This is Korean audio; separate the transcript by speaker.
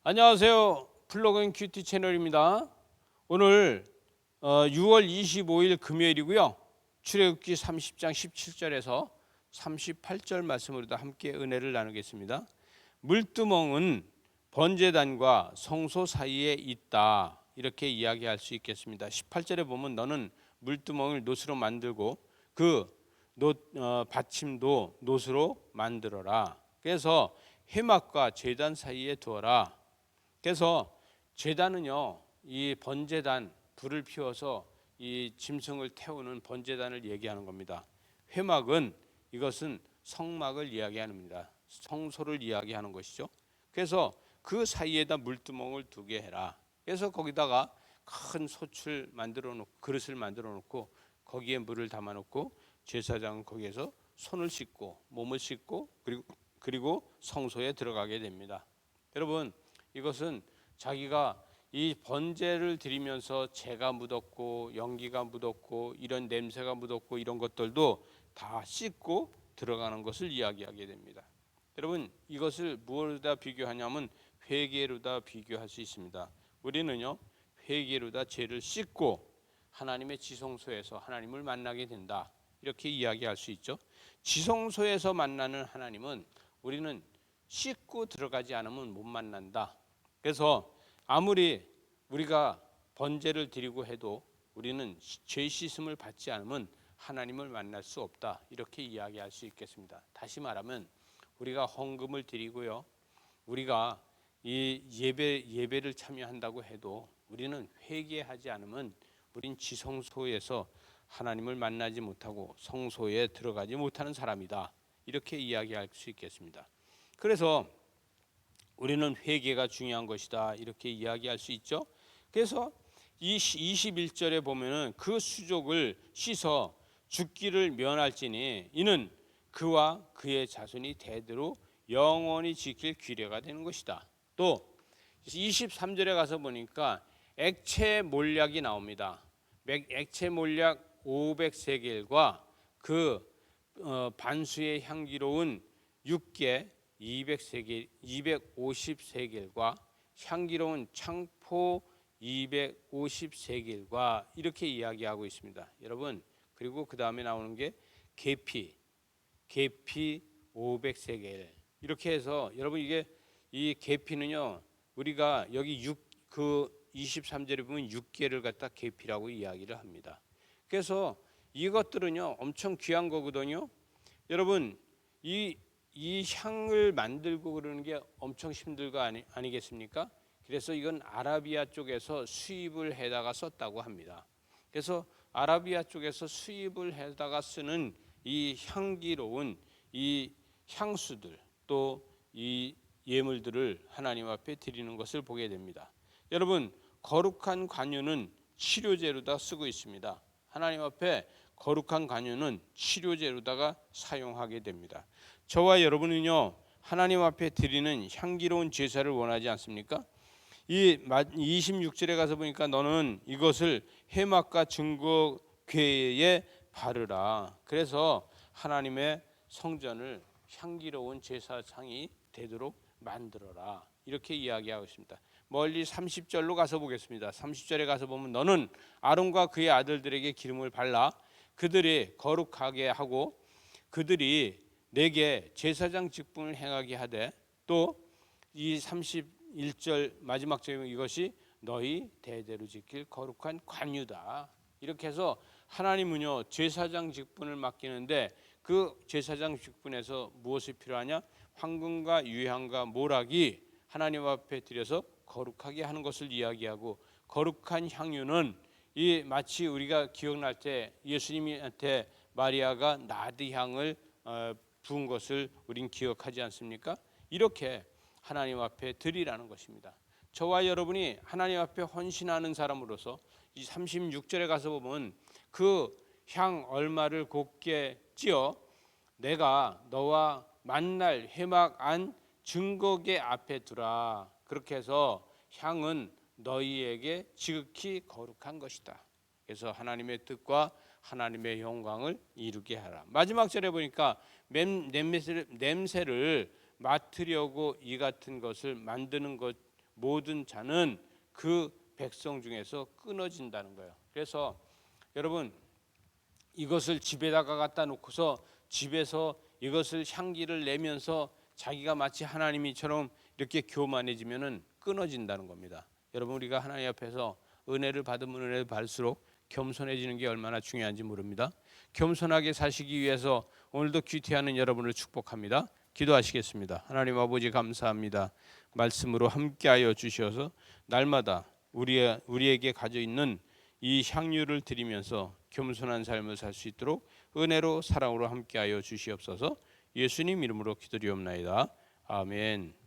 Speaker 1: 안녕하세요. 플러그인 큐티 채널입니다. 오늘 6월 25일 금요일이고요. 출애굽기 30장 17절에서 38절 말씀으로도 함께 은혜를 나누겠습니다. 물두멍은 번제단과 성소 사이에 있다. 이렇게 이야기할 수 있겠습니다. 18절에 보면 너는 물두멍을 놋으로 만들고 그 받침도 놋으로 만들어라. 그래서 회막과 제단 사이에 두어라. 그래서 제단은요, 이 번제단, 불을 피워서 이 짐승을 태우는 번제단을 얘기하는 겁니다. 회막은 이것은 성막을 이야기합니다. 성소를 이야기하는 것이죠. 그래서 그 사이에다 물두멍을 두게 해라. 그래서 거기다가 큰 솥을 만들어 놓고 그릇을 만들어 놓고 거기에 물을 담아 놓고 제사장은 거기에서 손을 씻고 몸을 씻고 그리고 성소에 들어가게 됩니다. 여러분, 이것은 자기가 이 번제를 드리면서 재가 묻었고 연기가 묻었고 이런 냄새가 묻었고 이런 것들도 다 씻고 들어가는 것을 이야기하게 됩니다. 여러분, 이것을 무엇에다 비교하냐면 회개로다 비교할 수 있습니다. 우리는요, 회개로다 죄를 씻고 하나님의 지성소에서 하나님을 만나게 된다. 이렇게 이야기할 수 있죠. 지성소에서 만나는 하나님은 우리는 씻고 들어가지 않으면 못 만난다. 그래서 아무리 우리가 번제를 드리고 해도 우리는 죄 씻음을 받지 않으면 하나님을 만날 수 없다. 이렇게 이야기할 수 있겠습니다. 다시 말하면 우리가 헌금을 드리고요, 우리가 이 예배를 참여한다고 해도 우리는 회개하지 않으면 우린 지성소에서 하나님을 만나지 못하고 성소에 들어가지 못하는 사람이다. 이렇게 이야기할 수 있겠습니다. 그래서 우리는 회개가 중요한 것이다. 이렇게 이야기할 수 있죠. 그래서 이 21절에 보면은 그 수족을 씻어 죽기를 면할지니 이는 그와 그의 자손이 대대로 영원히 지킬 규례가 되는 것이다. 또 23절에 가서 보니까 액체 몰약이 나옵니다. 액체 몰약 500세겔과 그 반수의 향기로운 육개 200세겔, 250세겔과 향기로운 창포 250세겔과 이렇게 이야기하고 있습니다. 여러분, 그리고 그 다음에 나오는 게 계피 500세겔 이렇게 해서 여러분 이게 이 계피는요, 우리가 여기 23절에 보면 6개를 갖다 계피라고 이야기를 합니다. 그래서 이것들은요 엄청 귀한 거거든요. 여러분, 이 향을 만들고 그러는 게 엄청 힘들고 아니겠습니까? 그래서 이건 아라비아 쪽에서 수입을 해다가 썼다고 합니다. 그래서 아라비아 쪽에서 수입을 해다가 쓰는 이 향기로운 이 향수들 또 이 예물들을 하나님 앞에 드리는 것을 보게 됩니다. 여러분, 거룩한 관유는 치료제로다 쓰고 있습니다. 하나님 앞에 거룩한 관유는 치료제로다가 사용하게 됩니다. 저와 여러분은요, 하나님 앞에 드리는 향기로운 제사를 원하지 않습니까? 이 26절에 가서 보니까 너는 이것을 회막과 증거궤에 바르라. 그래서 하나님의 성전을 향기로운 제사상이 되도록 만들어라. 이렇게 이야기하고 있습니다. 멀리 30절로 가서 보겠습니다. 30절에 가서 보면 너는 아론과 그의 아들들에게 기름을 발라 그들이 거룩하게 하고 그들이 내게 제사장 직분을 행하게 하되 또 이 31절 마지막 절에 이것이 너희 대대로 지킬 거룩한 관유다. 이렇게 해서 하나님은요 제사장 직분을 맡기는데 그 제사장 직분에서 무엇이 필요하냐? 황금과 유향과 모락이 하나님 앞에 드려서 거룩하게 하는 것을 이야기하고, 거룩한 향유는 이 마치 우리가 기억날 때 예수님한테 마리아가 나드향을 부은 것을 우린 기억하지 않습니까? 이렇게 하나님 앞에 드리라는 것입니다. 저와 여러분이 하나님 앞에 헌신하는 사람으로서 이 36절에 가서 보면 그 향 얼마를 곱게 찌어 내가 너와 만날 회막 안 증거궤 앞에 두라. 그렇게 해서 향은 너희에게 지극히 거룩한 것이다. 그래서 하나님의 뜻과 하나님의 영광을 이루게 하라. 마지막 절에 보니까 냄새를 맡으려고 이 같은 것을 만드는 것 모든 자는 그 백성 중에서 끊어진다는 거예요. 그래서 여러분 이것을 집에다가 갖다 놓고서 집에서 이것을 향기를 내면서 자기가 마치 하나님이처럼 이렇게 교만해지면은 끊어진다는 겁니다. 여러분 우리가 하나님 앞에서 은혜를 받으면 은혜를 받을수록 겸손해지는 게 얼마나 중요한지 모릅니다. 겸손하게 사시기 위해서 오늘도 귀티하는 여러분을 축복합니다. 기도하시겠습니다. 하나님 아버지 감사합니다. 말씀으로 함께하여 주셔서 날마다 우리에게 가져 있는 이 향유를 드리면서 겸손한 삶을 살 수 있도록 은혜로 사랑으로 함께하여 주시옵소서. 예수님 이름으로 기도드리옵나이다. 아멘.